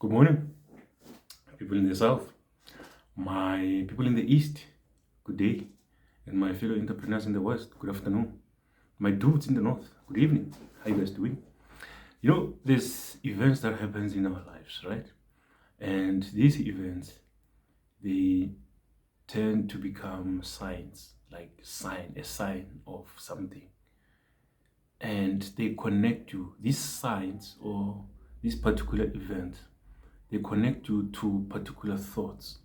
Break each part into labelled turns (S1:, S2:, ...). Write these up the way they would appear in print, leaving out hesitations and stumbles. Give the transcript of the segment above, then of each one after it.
S1: Good morning, people in the south, my people in the east, good day, and my fellow entrepreneurs in the west, good afternoon. My dudes in the north, good evening. How you guys doing? There's events that happens in our lives, right? And these events, they tend to become signs, like a sign of something. And they connect you, these signs or this particular event, they connect you to particular thoughts.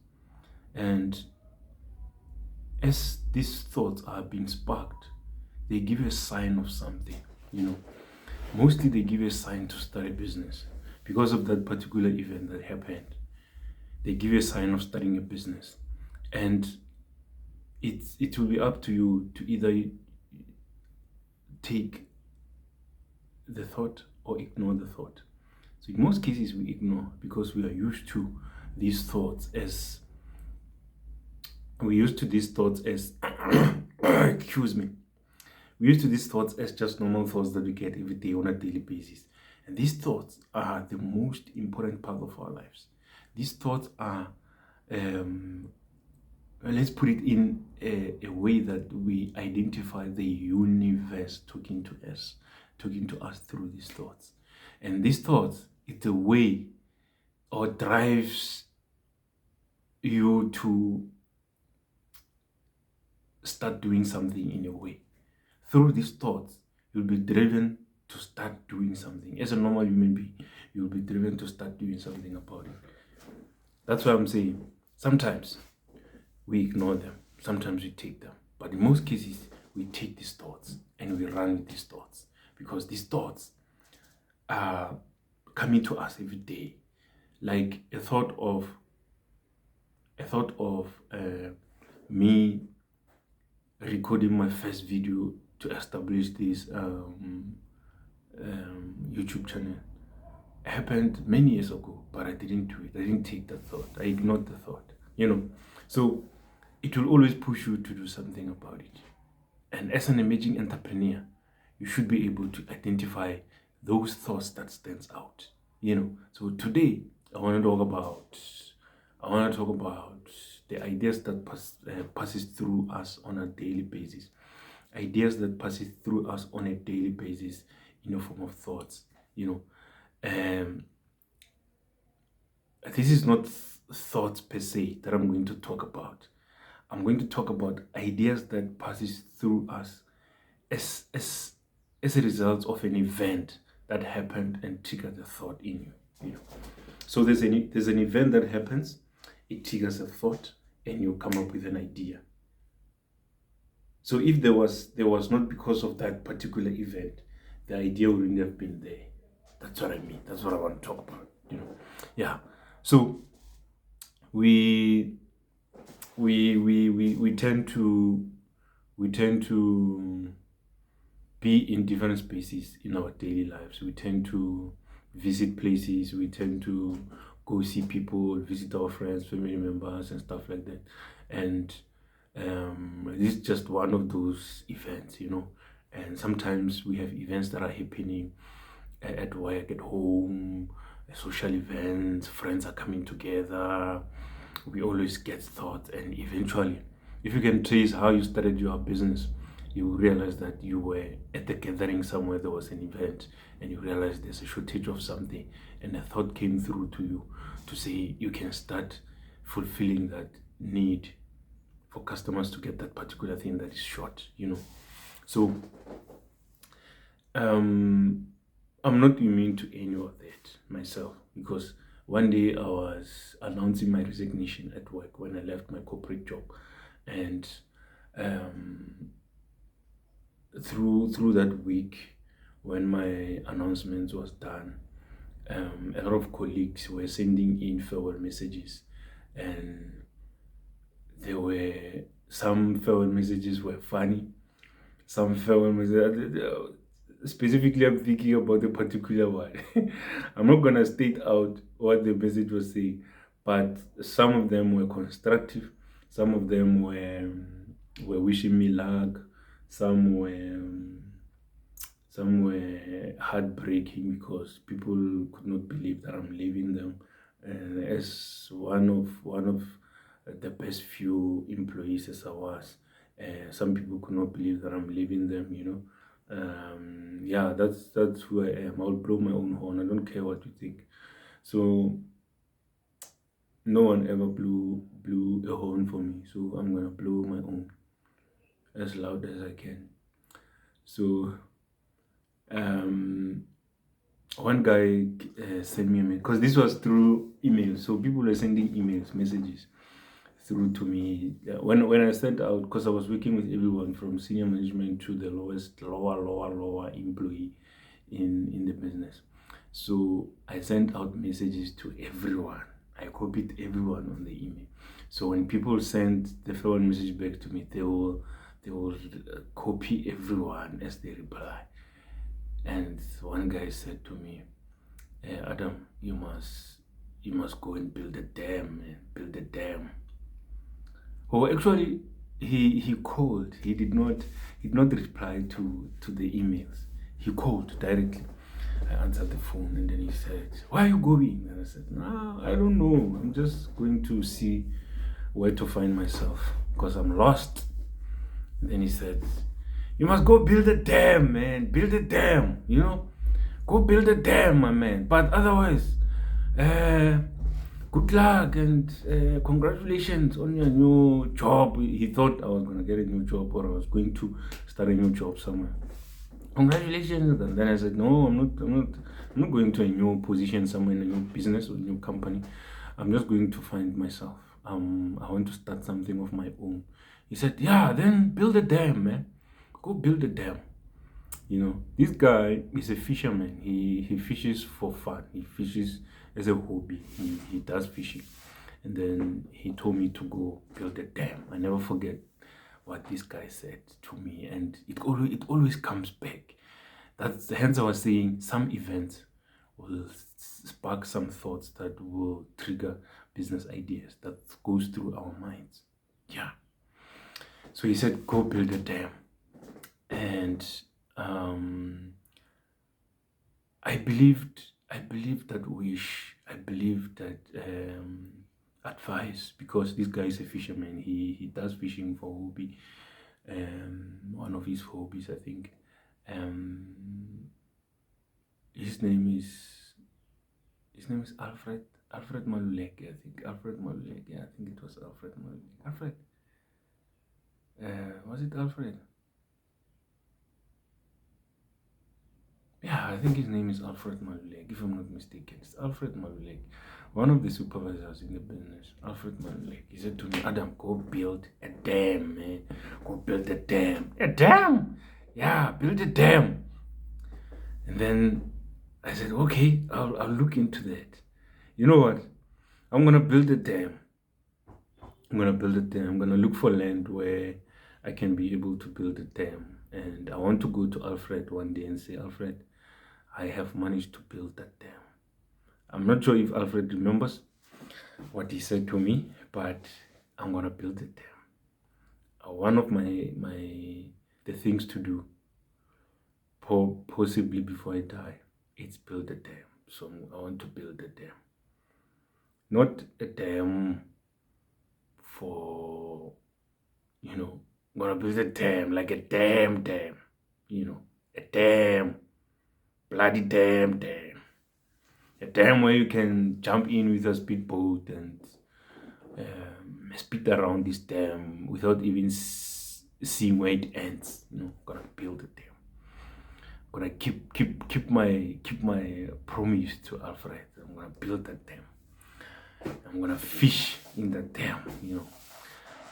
S1: And as these thoughts are being sparked, they give you a sign of something. Mostly they give you a sign to start a business because of that particular event that happened. They give you a sign of starting a business, and it will be up to you to either take the thought or ignore the thought. So in most cases we ignore because we are used to these thoughts as excuse me, we used to these thoughts as just normal thoughts that we get every day on a daily basis. And these thoughts are the most important part of our lives. These thoughts are, let's put it in a way that we identify the universe talking to us through these thoughts. And these thoughts, it's a way or drives you to start doing something in a way. Through these thoughts, you'll be driven to start doing something. As a normal human being, you'll be driven to start doing something about it. That's why I'm saying sometimes we ignore them, sometimes we take them. But in most cases, we take these thoughts and we run with these thoughts because these thoughts are coming to us every day. Like a thought of me recording my first video to establish this YouTube channel happened many years ago, but I didn't do it. I didn't take that thought. I ignored the thought, So it will always push you to do something about it. And as an emerging entrepreneur, you should be able to identify those thoughts that stands out, So today, I want to talk about the ideas that passes through us on a daily basis. Ideas that passes through us on a daily basis in the form of thoughts. This is not thoughts per se that I'm going to talk about. I'm going to talk about ideas that passes through us as a result of an event that happened and triggered a thought in you. So there's an event that happens, it triggers a thought, and you come up with an idea. So if there was not because of that particular event, the idea wouldn't have been there. That's what I mean. That's what I want to talk about. Yeah. So we tend to be in different spaces in our daily lives. We tend to visit places. We tend to go see people, visit our friends, family members, and stuff like that. And this is just one of those events, And sometimes we have events that are happening at work, at home, social events, friends are coming together. We always get thoughts, and eventually, if you can trace how you started your business, you realize that you were at the gathering somewhere, there was an event, and you realize there's a shortage of something, and a thought came through to you to say you can start fulfilling that need for customers to get that particular thing that is short, So I'm not immune to any of that myself, because one day I was announcing my resignation at work when I left my corporate job, and through that week when my announcement was done, a lot of colleagues were sending in farewell messages, and there were some farewell messages were funny, some farewell messages. Specifically, I'm thinking about a particular one. I'm not gonna state out what the message was saying, but some of them were constructive, some of them were wishing me luck, some were heartbreaking because people could not believe that I'm leaving them. as one of the best few employees as I was. Some people could not believe that I'm leaving them, yeah, that's who I am. I'll blow my own horn. I don't care what you think. So no one ever blew a horn for me, so I'm gonna blow my own as loud as I can. So one guy sent me a mail, because this was through email, so people were sending emails, messages through to me. When I sent out, because I was working with everyone from senior management to the lower employee in the business. So I sent out messages to everyone. I copied everyone on the email. So when people send the following message back to me, they will copy everyone as they reply. And one guy said to me, Adam, you must go and build a dam, man. Build a dam. Oh, actually, he called. He did not reply to the emails. He called directly. I answered the phone, and then he said, "Where are you going?" And I said, "No, I don't know. I'm just going to see where to find myself because I'm lost." And then he said, "You must go build a dam, man. Build a dam. Go build a dam, my man. But otherwise, good luck and congratulations on your new job." He thought I was going to get a new job, or I was going to start a new job somewhere. Congratulations. And then I said, "No, I'm not going to a new position somewhere in a new business or new company. I'm just going to find myself. I want to start something of my own." He said, "Yeah, then build a dam, man. Go build a dam." This guy is a fisherman. He fishes for fun. He fishes as a hobby. He does fishing. And then he told me to go build a dam. I never forget what this guy said to me, and it always comes back. That's hence I was saying some events will spark some thoughts that will trigger business ideas that goes through our minds. Yeah. So he said, "Go build a dam," and I believed that wish. I believed that advice, because this guy is a fisherman. He does fishing for hobby. One of his hobbies, I think. His name is Alfred Maluleke. I think Alfred Maluleke. Yeah, I think it was Alfred Maluleke. Alfred. Was it Alfred? Yeah, I think his name is Alfred Maluleke, if I'm not mistaken. It's Alfred Maluleke, one of the supervisors in the business. Alfred Maluleke. He said to me, "Adam, go build a dam, man. Go build a dam." A dam? Yeah, build a dam. And then I said, "Okay, I'll look into that." You know what? I'm gonna build a dam. I'm gonna look for land where I can be able to build a dam. And I want to go to Alfred one day and say, "Alfred, I have managed to build that dam." I'm not sure if Alfred remembers what he said to me, but I'm gonna build a dam. One of the things to do, possibly before I die, it's build a dam. So I want to build a dam. Not a dam for, I'm gonna build a dam like a dam, a dam, bloody dam. A dam where you can jump in with a speedboat and speed around this dam without even seeing where it ends. Gonna build a dam. Gonna keep my promise to Alfred. I'm gonna build that dam. I'm gonna fish in that dam.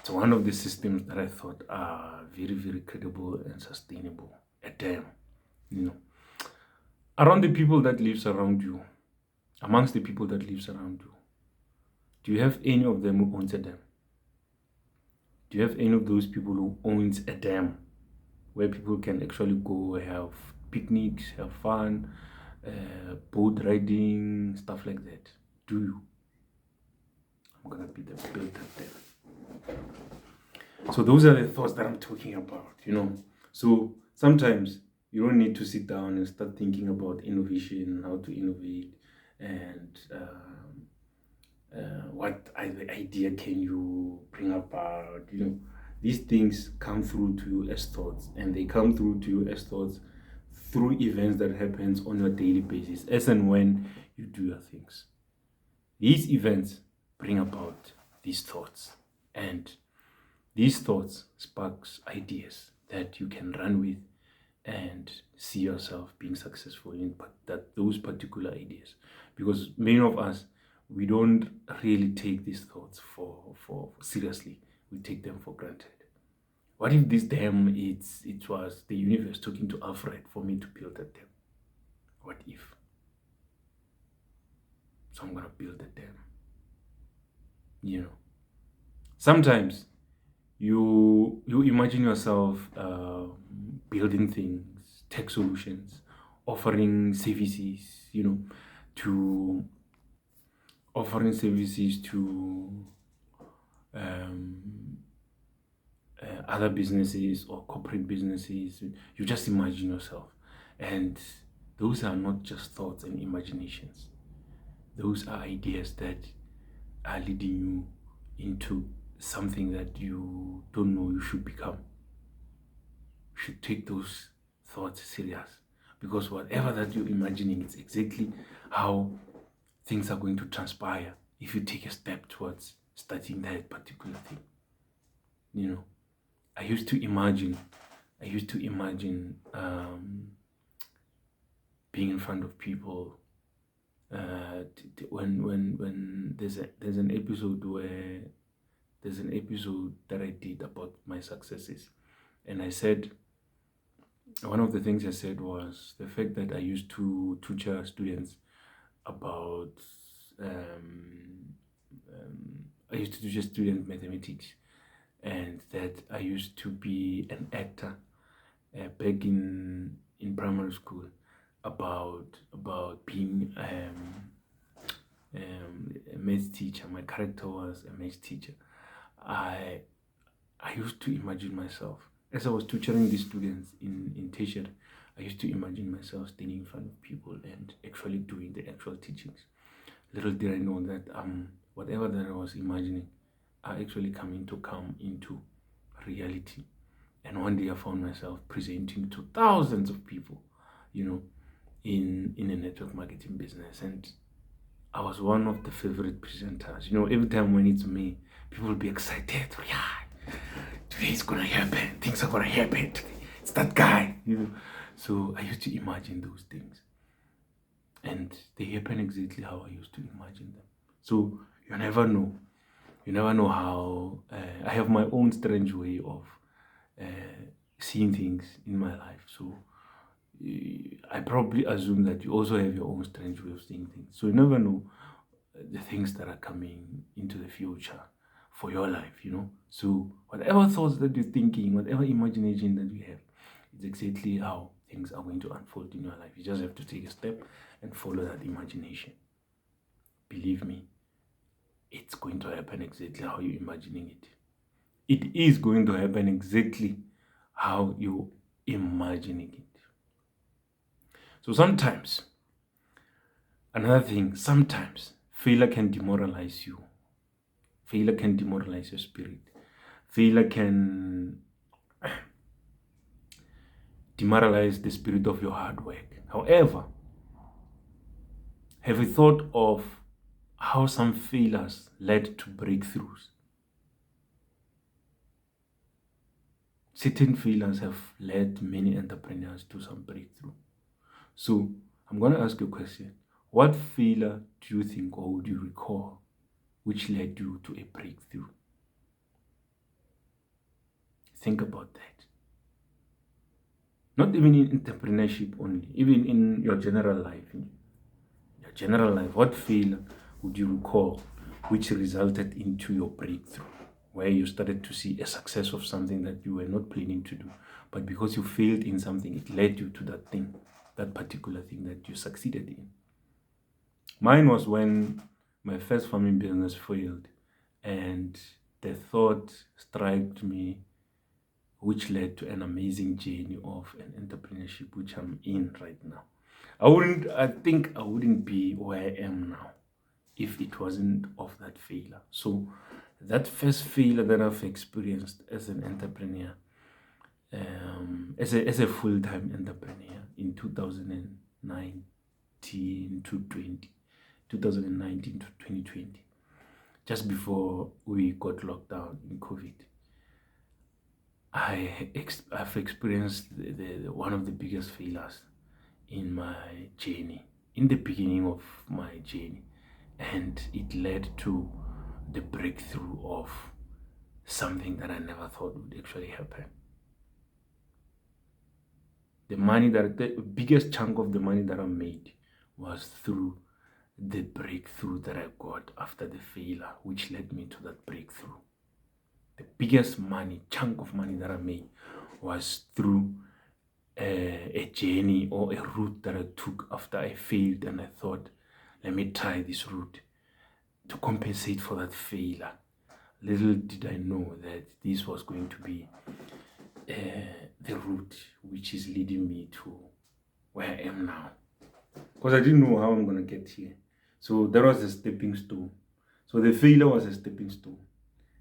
S1: It's one of the systems that I thought are very, very credible and sustainable. A dam. Around the people that lives around you, amongst the people that lives around you, do you have any of them who owns a dam? Do you have any of those people who owns a dam where people can actually go have picnics, have fun, boat riding, stuff like that? Do you? I'm gonna be the builder dam. So those are the thoughts that I'm talking about, So sometimes you don't need to sit down and start thinking about innovation, how to innovate, and what idea can you bring about? These things come through to you as thoughts, and they come through to you as thoughts through events that happens on your daily basis, as and when you do your things. These events bring about these thoughts, and these thoughts sparks ideas that you can run with and see yourself being successful in those particular ideas. Because many of us, we don't really take these thoughts for seriously. We take them for granted. What if this dam, it was the universe talking to Alfred for me to build a dam? What if? So I'm gonna build a dam. Sometimes you imagine yourself building things, tech solutions, offering services, to offering services to other businesses or corporate businesses. You just imagine yourself, and those are not just thoughts and imaginations. Those are ideas that are leading you into something that you don't know you should become. You should take those thoughts serious, because whatever that you're imagining, it's exactly how things are going to transpire if you take a step towards starting that particular thing. I used to imagine being in front of people. When there's an episode that I did about my successes, and I said, one of the things I said was the fact that I used to tutor students about I used to tutor students mathematics, and that I used to be an actor back in primary school, about being a maths teacher. My character was a maths teacher. I used to imagine myself, as I was tutoring the students in tertiary, I used to imagine myself standing in front of people and actually doing the actual teachings. Little did I know that whatever that I was imagining are actually come into reality. And one day I found myself presenting to thousands of people, in a network marketing business. And I was one of the favorite presenters. Every time when it's me, people will be excited. Yeah, today it's gonna happen. Things are gonna happen today. It's that guy. So I used to imagine those things, and they happen exactly how I used to imagine them. So you never know. You never know how. I have my own strange way of seeing things in my life. So I probably assume that you also have your own strange way of seeing things. So you never know the things that are coming into the future for your life, So whatever thoughts that you're thinking, whatever imagination that you have, it's exactly how things are going to unfold in your life. You just have to take a step and follow that imagination. Believe me, it's going to happen exactly how you're imagining it. It is going to happen exactly how you're imagining it. So sometimes failure can demoralize you. Failure can demoralize your spirit. Failure can demoralize the spirit of your hard work. However, have you thought of how some failures led to breakthroughs? Certain failures have led many entrepreneurs to some breakthrough. So I'm going to ask you a question. What failure do you think, or would you recall, which led you to a breakthrough? Think about that. Not even in entrepreneurship only, even in your general life. What failure would you recall which resulted into your breakthrough, where you started to see a success of something that you were not planning to do, but because you failed in something, it led you to that thing, that particular thing that you succeeded in? Mine was when my first farming business failed, and the thought struck me, which led to an amazing journey of an entrepreneurship, which I'm in right now. I think I wouldn't be where I am now if it wasn't of that failure. So that first failure that I've experienced as an entrepreneur, as a full-time entrepreneur in 2019 to 2020, just before we got locked down in COVID, I've experienced one of the biggest failures in my journey, in the beginning of my journey, and it led to the breakthrough of something that I never thought would actually happen. The biggest chunk of the money that I made was through the breakthrough that I got after the failure, which led me to that breakthrough. The biggest chunk of money that I made was through a journey or a route that I took after I failed, and I thought, let me try this route to compensate for that failure. Little did I know that this was going to be the route which is leading me to where I am now. Because I didn't know how I'm going to get here. So that was a stepping stone. So the failure was a stepping stone.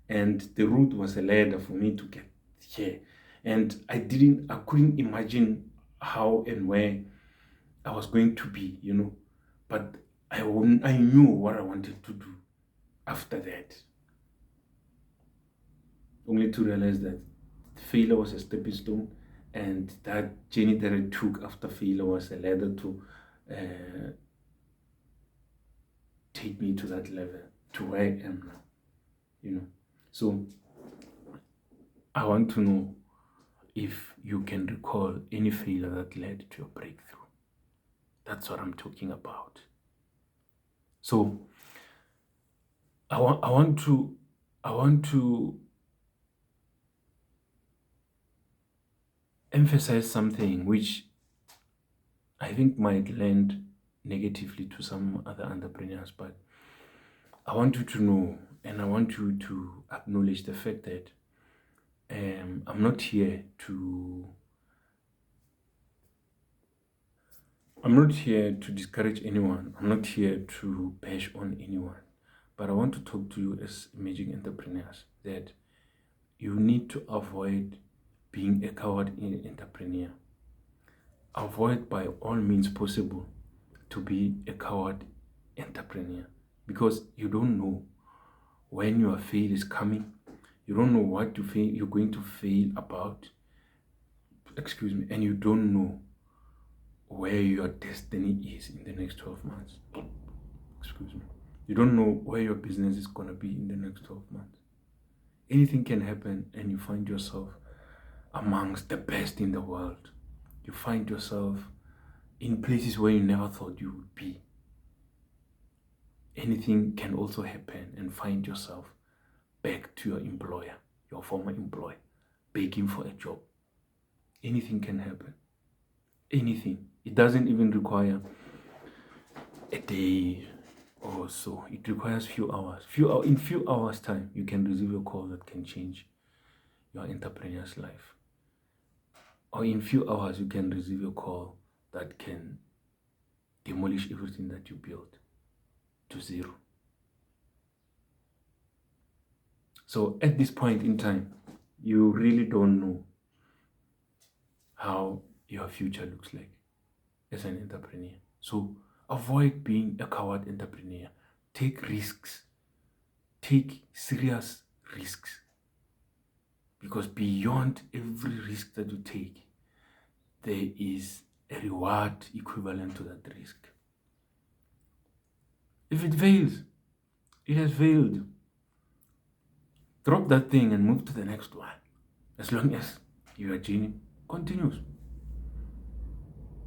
S1: And the route was a ladder for me to get here. And I couldn't imagine how and where I was going to be, But I knew what I wanted to do after that. Only to realize that failure was a stepping stone, and that journey that I took after failure was a ladder to take me to that level, to where I am now, So I want to know if you can recall any failure that led to your breakthrough. That's what I'm talking about. So I want to emphasize something which I think might land negatively to some other entrepreneurs, but I want you to know, and I want you to acknowledge the fact that I'm not here to discourage anyone. I'm not here to bash on anyone. But I want to talk to you as emerging entrepreneurs that you need to avoid being a coward entrepreneur. Avoid by all means possible to be a coward entrepreneur, because you don't know when your fail is coming. You don't know what you're going to fail about. And you don't know where your destiny is in the next 12 months. You don't know where your business is going to be in the next 12 months. Anything can happen, and you find yourself amongst the best in the world. You find yourself in places where you never thought you would be. Anything can also happen, and find yourself back to your employer, your former employer, begging for a job. Anything can happen. Anything. It doesn't even require a day or so. It requires few hours. In few hours time, you can receive a call that can change your entrepreneur's life. Or in few hours, you can receive a call that can demolish everything that you built to zero. So at this point in time, you really don't know how your future looks like as an entrepreneur. So avoid being a coward entrepreneur. Take risks. Take serious risks. Because beyond every risk that you take, there is a reward equivalent to that risk. If it fails, it has failed. Drop that thing and move to the next one, as long as your journey continues.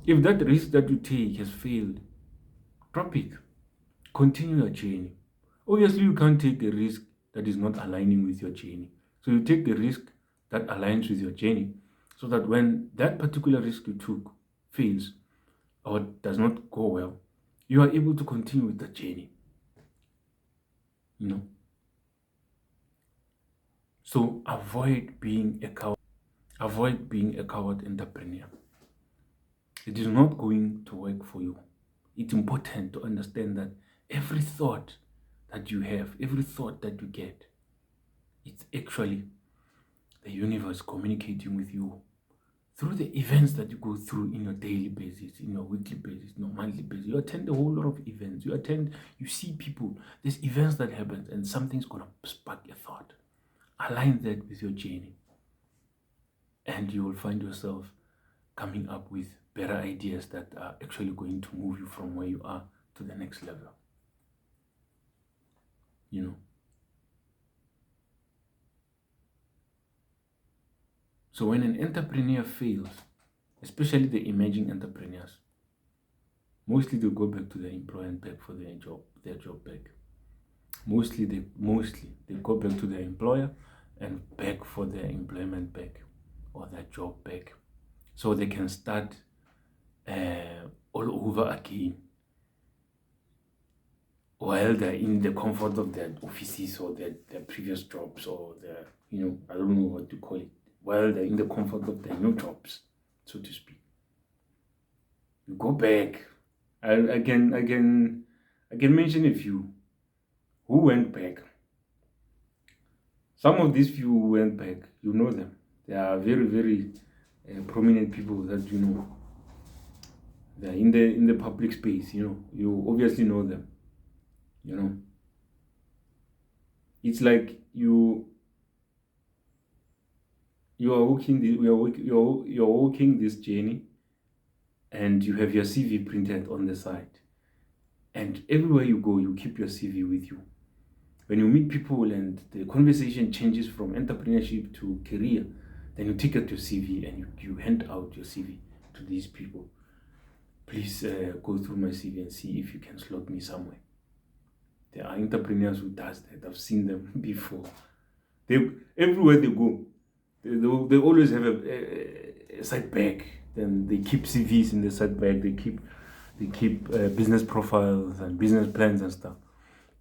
S1: If that risk that you take has failed, drop it. Continue your journey. Obviously, you can't take a risk that is not aligning with your journey. So you take the risk that aligns with your journey, so that when that particular risk you took fails or does not go well, you are able to continue with the journey. So avoid being a coward. Avoid being a coward entrepreneur. It is not going to work for you. It's important to understand that Every thought that you have, every thought that you get, it's actually the universe communicating with you through the events that you go through in your daily basis, in your weekly basis, in your monthly basis. You attend a whole lot of events. You see people, there's events that happen, and something's gonna spark a thought. Align that with your journey, and you will find yourself coming up with better ideas that are actually going to move you from where you are to the next level. You know. So when an entrepreneur fails, especially the emerging entrepreneurs, mostly they go back to their employer and beg for their job back. Mostly they go back to their employer and beg for their employment back or their job back, so they can start all over again while they're in the comfort of their offices or their previous jobs, or their, I don't know what to call it, while they're in the comfort of their new jobs, so to speak. You go back. I can mention a few who went back. Some of these few who went back, you know them. They are very, very prominent people that you know. They're in the public space. You obviously know them. It's like you are walking this journey, and you have your CV printed on the side, and everywhere you go, you keep your CV with you. When you meet people and the conversation changes from entrepreneurship to career, then you take out your CV and you hand out your CV to these people. Please go through my CV and see if you can slot me somewhere. There are entrepreneurs who does that. I've seen them before. Everywhere they go, they always have a side bag. Then they keep CVs in the side bag. They keep business profiles and business plans and stuff.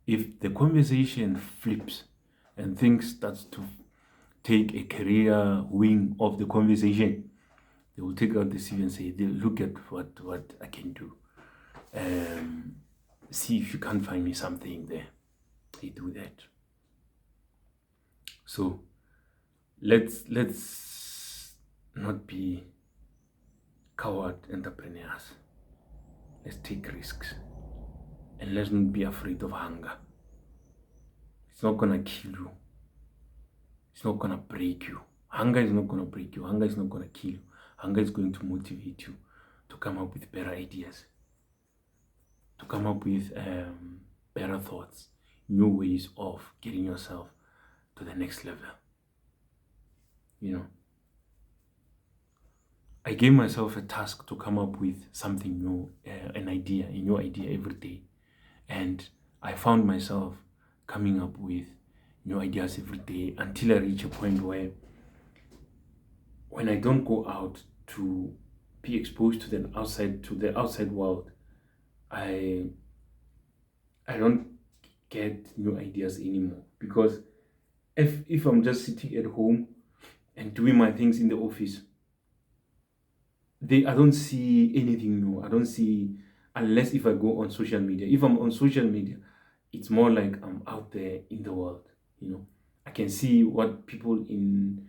S1: If the conversation flips and things starts to take a career wing of the conversation, they will take out the CV and say, look at what I can do. See if you can't find me something there. They do that. So let's not be coward entrepreneurs. Let's take risks. And let's not be afraid of hunger. It's not gonna kill you. It's not gonna break you. Hunger is not gonna break you. Hunger is not gonna kill you. Hunger is going to motivate you to come up with better ideas, to come up with better thoughts, new ways of getting yourself to the next level. I gave myself a task to come up with something new, a new idea every day. And I found myself coming up with new ideas every day until I reach a point where, when I don't go out to be exposed to the outside world, I don't get new ideas anymore. Because if I'm just sitting at home and doing my things in the office, I don't see anything new. I don't see, unless if I go on social media. If I'm on social media, it's more like I'm out there in the world. I can see what people in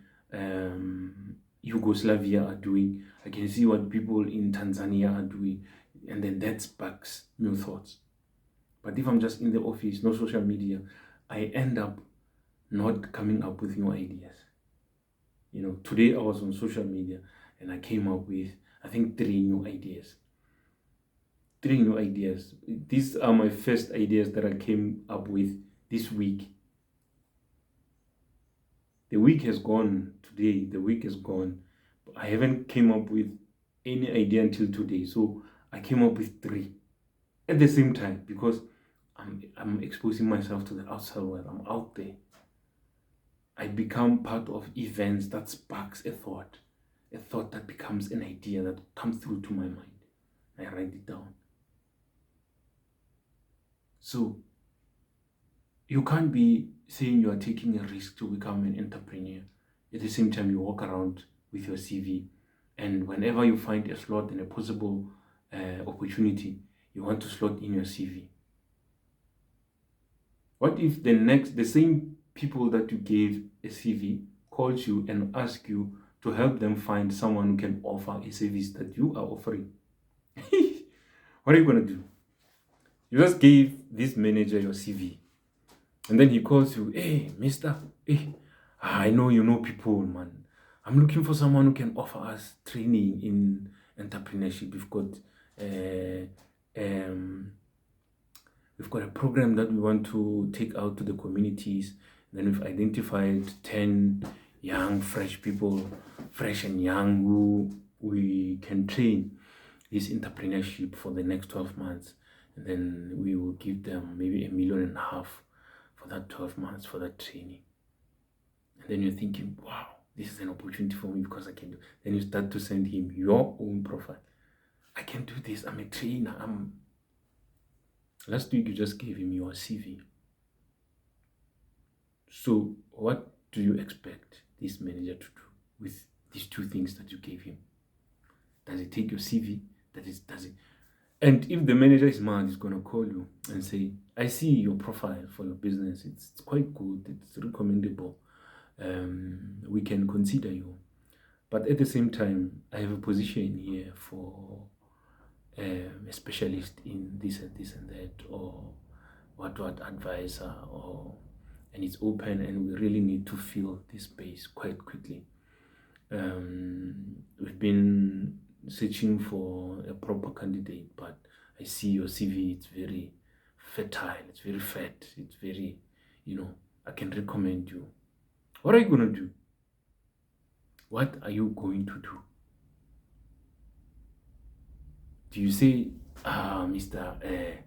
S1: Yugoslavia are doing. I can see what people in Tanzania are doing, and then that sparks new thoughts. But if I'm just in the office, no social media, I end up not coming up with new ideas. Today I was on social media and I came up with, I think, 3 new ideas. 3 new ideas. These are my first ideas that I came up with this week. The week has gone today. The week is gone. I haven't came up with any idea until today. So I came up with 3 at the same time, because I'm exposing myself to the outside world. I'm out there. I become part of events that sparks a thought that becomes an idea that comes through to my mind. I write it down. So you can't be saying you are taking a risk to become an entrepreneur. At the same time, you walk around with your CV, and whenever you find a slot and a possible opportunity, you want to slot in your CV. What if the same people that you gave a CV calls you and ask you to help them find someone who can offer a service that you are offering? What are you going to do? You just gave this manager your CV, and then he calls you, hey, mister, hey, I know you know people, man. I'm looking for someone who can offer us training in entrepreneurship. Uh, um, we've got a program that we want to take out to the communities. Then we've identified 10 young, fresh people, fresh and young, who we can train this entrepreneurship for the next 12 months. And then we will give them maybe $1.5 million for that 12 months for that training. And then you're thinking, wow, this is an opportunity for me because I can do. Then you start to send him your own profile. I can do this. I'm a trainer. Last week you just gave him your CV. So what do you expect this manager to do with these two things that you gave him? Does he take your CV? Does it? And if the manager is mad, he's gonna call you and say, I see your profile for your business. It's quite good. It's recommendable. We can consider you. But at the same time, I have a position here for a specialist in this and this and that, or what advisor, and it's open, and we really need to fill this space quite quickly. We've been searching for a proper candidate, but I see your CV, it's very fertile, it's very fat, it's very, I can recommend you. What are you going to do? What are you going to do? Do you say, Mr.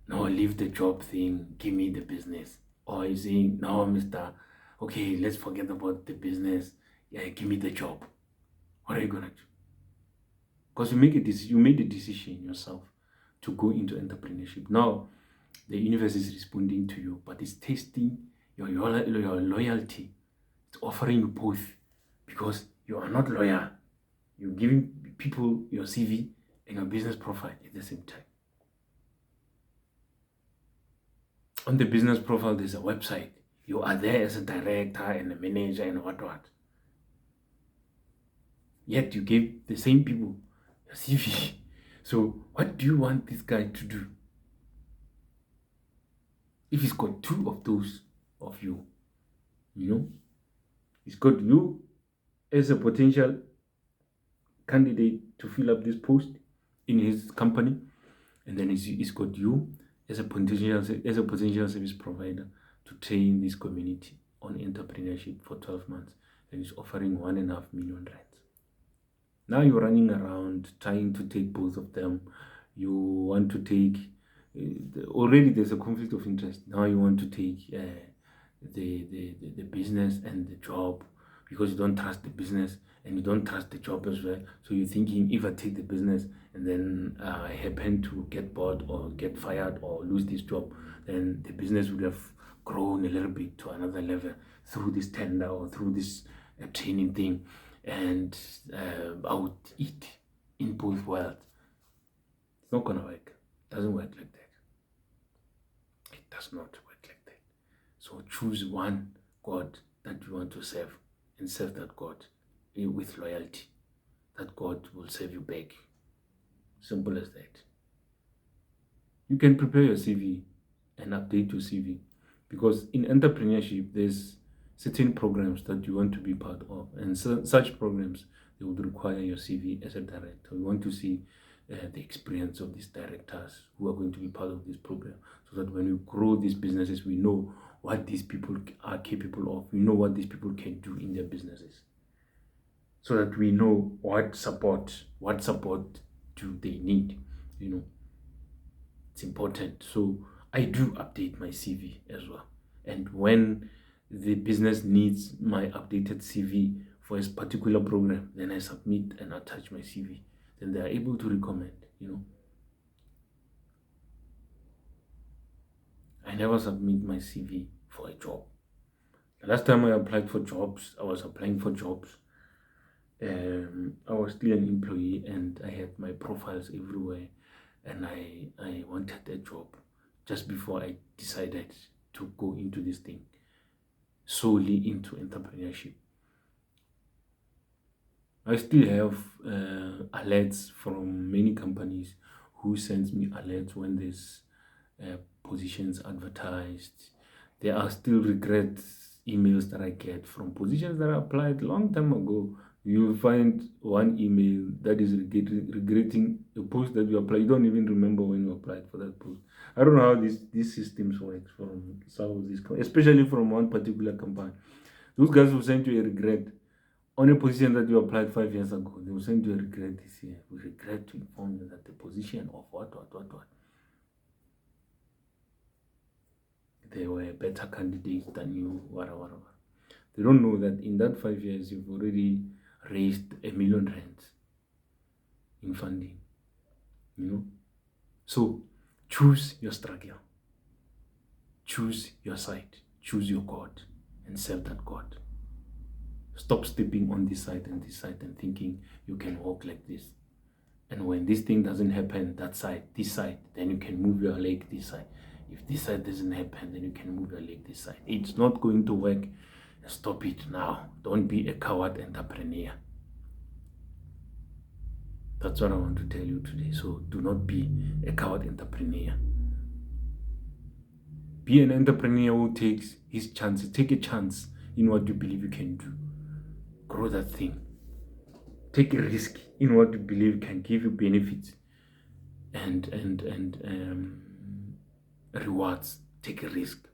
S1: No, leave the job thing, give me the business? Or you saying, no, Mr. Okay, let's forget about the business, give me the job? What are you going to do? Because you made a decision yourself to go into entrepreneurship. Now, the universe is responding to you, but it's testing your loyalty. It's offering you both, because you are not loyal. You're giving people your CV and your business profile at the same time. On the business profile, there's a website. You are there as a director and a manager and what. Yet you gave the same people your CV. So what do you want this guy to do? If he's got two of those of you, he's got you as a potential candidate to fill up this post in his company, and then he's got you as a potential service provider to train this community on entrepreneurship for 12 months, and he's offering $1.5 million. Now you're running around trying to take both of them. You want to take already there's a conflict of interest. Now you want to take the business and the job, because you don't trust the business and you don't trust the job as well. So you're thinking, if I take the business and then I happen to get bored or get fired or lose this job, then the business would have grown a little bit to another level through this tender or through this training thing, and I would eat in both worlds. It's not gonna work. It doesn't work like that. It does not work like that. So choose one God that you want to serve, and serve that God with loyalty. That God will serve you back. Simple as that. You can prepare your CV and update your CV, because in entrepreneurship, there's certain programs that you want to be part of, and such programs, they would require your CV as a director. We want to see the experience of these directors who are going to be part of this program, so that when we grow these businesses, we know what these people are capable of. We know what these people can do in their businesses, so that we know what support do they need. It's important. So I do update my CV as well, and when the business needs my updated CV for a particular program, then I submit and attach my CV. Then they are able to recommend. I never submit my CV for a job. The last time I applied for jobs, I was applying for jobs. I was still an employee and I had my profiles everywhere, and I wanted a job just before I decided to go into this thing, solely into entrepreneurship. I still have alerts from many companies who sends me alerts when there's positions advertised. There are still regret emails that I get from positions that I applied long time ago. You'll find one email that is regretting a post that you applied. You don't even remember when you applied for that post. I don't know how these systems work from some of these, especially from one particular company. Those guys will send you a regret on a position that you applied 5 years ago. They will send you a regret this year. We regret to inform you that the position of what. They were better candidates than you, whatever. They don't know that in that 5 years, you've already raised R1 million in funding. So choose your struggle. Choose your side. Choose your God and serve that God. Stop stepping on this side and thinking you can walk like this. And when this thing doesn't happen, that side, this side, then you can move your leg this side. If this side doesn't happen, then you can move your leg this side. It's not going to work. Stop it now. Don't be a coward entrepreneur. That's what I want to tell you today. So do not be a coward entrepreneur. Be an entrepreneur who takes his chances. Take a chance in what you believe you can do. Grow that thing. Take a risk in what you believe can give you benefits and rewards. Take a risk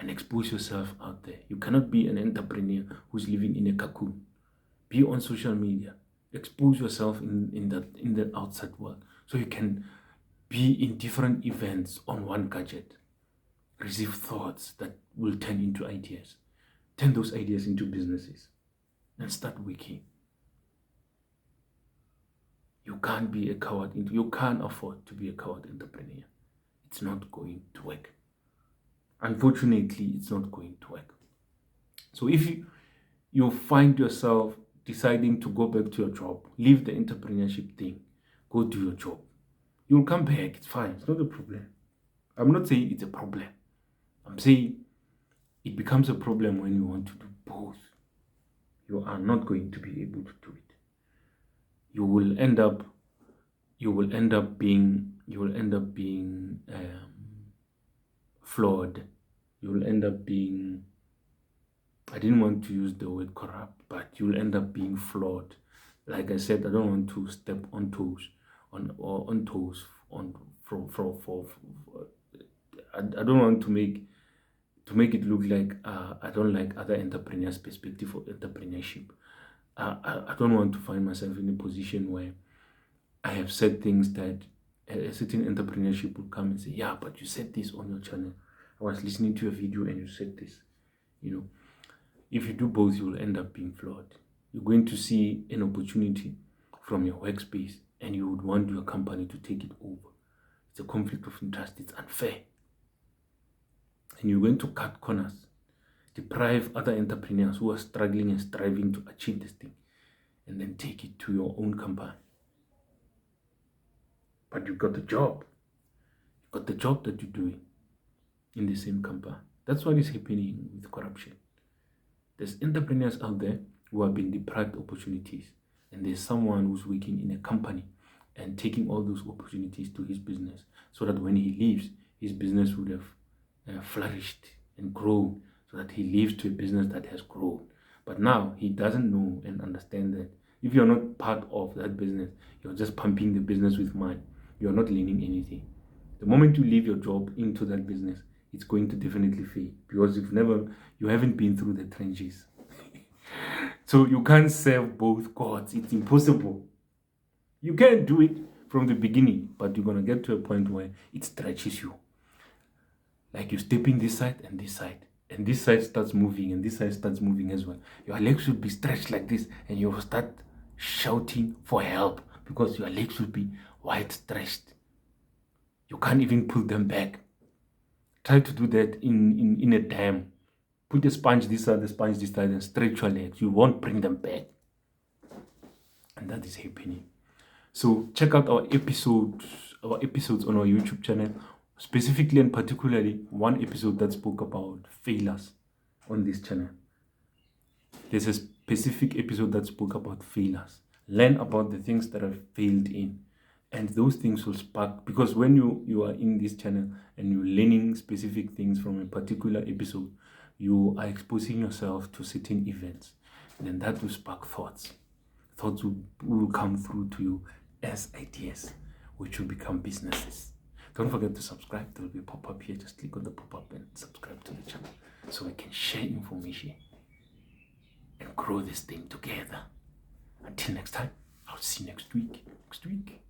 S1: and expose yourself out there. You cannot be an entrepreneur who's living in a cocoon. Be on social media. Expose yourself in the outside world so you can be in different events on one gadget. Receive thoughts that will turn into ideas. Turn those ideas into businesses and start working. You can't be a coward. You can't afford to be a coward entrepreneur. It's not going to work. Unfortunately, it's not going to work. So if you find yourself deciding to go back to your job, leave the entrepreneurship thing, go do your job, you'll come back. It's fine. It's not a problem. I'm not saying it's a problem. I'm saying it becomes a problem when you want to do both. You are not going to be able to do it. You will end up being flawed. You will end up being, I didn't want to use the word corrupt, but you will end up being flawed. Like I said, I don't want to step on toes, I don't want to make it look like I don't like other entrepreneurs' perspective of entrepreneurship. I don't want to find myself in a position where I have said things that a certain entrepreneurship will come and say, yeah, but you said this on your channel. I was listening to a video and you said this. If you do both, you will end up being flawed. You're going to see an opportunity from your workspace and you would want your company to take it over. It's a conflict of interest. It's unfair. And you're going to cut corners, deprive other entrepreneurs who are struggling and striving to achieve this thing, and then take it to your own company. But you've got the job. You've got the job that you're doing in the same company. That's what is happening with corruption. There's entrepreneurs out there who have been deprived opportunities, and there's someone who's working in a company and taking all those opportunities to his business so that when he leaves, his business would have flourished and grown, so that he leaves to a business that has grown. But now he doesn't know and understand that if you're not part of that business, you're just pumping the business with money. You're not learning anything. The moment you leave your job into that business, it's going to definitely fail because you haven't been through the trenches. So you can't serve both gods. It's impossible. You can't do it from the beginning, but you're going to get to a point where it stretches you. Like you're stepping this side, and this side starts moving, and this side starts moving as well. Your legs should be stretched like this, and you will start shouting for help because your legs should be wide stretched. You can't even pull them back. Try to do that in a dam. Put a sponge this side, the sponge this side, and stretch your legs. You won't bring them back. And that is happening. So check out our episodes on our YouTube channel. specifically and particularly one episode that spoke about failures on this channel. There's a specific episode that spoke about failures. Learn about the things that I've failed in. And those things will spark, because when you are in this channel and you're learning specific things from a particular episode, you are exposing yourself to certain events. And then that will spark thoughts. Thoughts will come through to you as ideas, which will become businesses. Don't forget to subscribe. There will be a pop-up here. Just click on the pop-up and subscribe to the channel so we can share information and grow this thing together. Until next time, I'll see you next week. Next week.